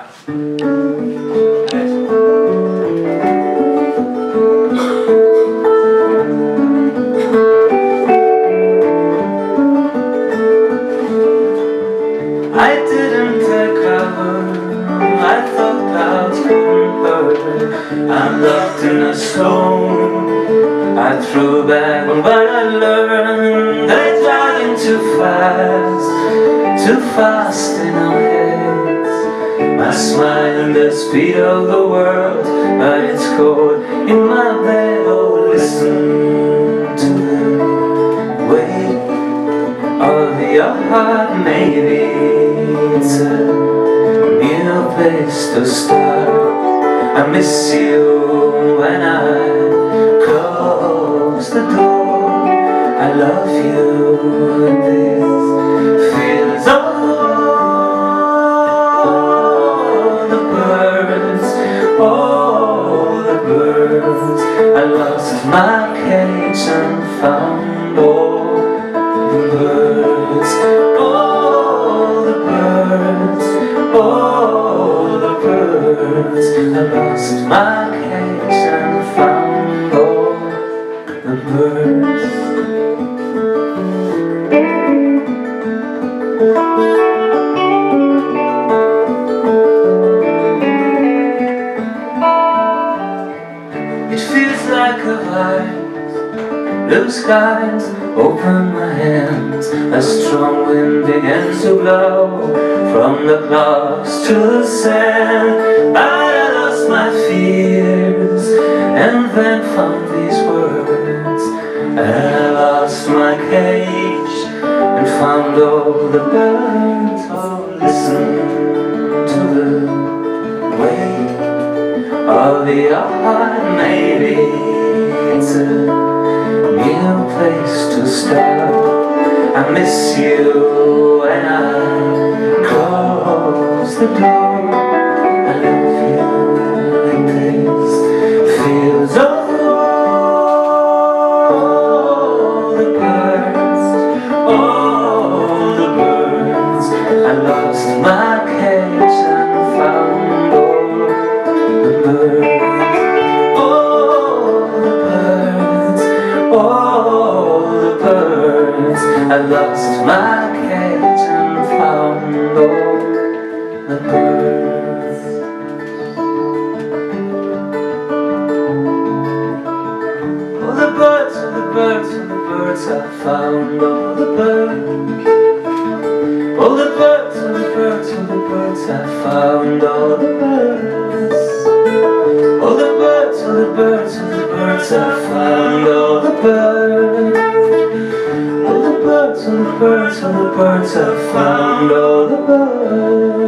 I didn't recover, I thought clouds couldn't hurt. I'm locked in a storm, I threw back but I learned that it's driving too fast in our heads. I smile in the speed of the world, but it's cold in my bed. Oh, listen to the weight of your heart, maybe it's a new place to start. I miss you when I close the door. I love you, and this feels all the birds, all the birds. I lost my cage and found all the birds, all the birds, all the birds. I lost my cage and found all the birds. It feels like a vibe, blue skies, open my hands. A strong wind begins to blow from the clouds to the sand. But I lost my fears and then found these words. And I lost my cage and found all the birds. Oh, listen to the weight of your heart. Maybe it's a new place to start. I miss you when I close the door. I love you like this feels all the birds, all the birds. I lost my cage and found all the birds. I lost my cage and found all the birds. All the birds, all the birds, all the birds. I found all the birds. All the birds, all the birds, all the birds. I found all the birds. All the birds, all the birds, all the birds. I found all the birds. All the birds, all the birds, all the birds, I found all the birds.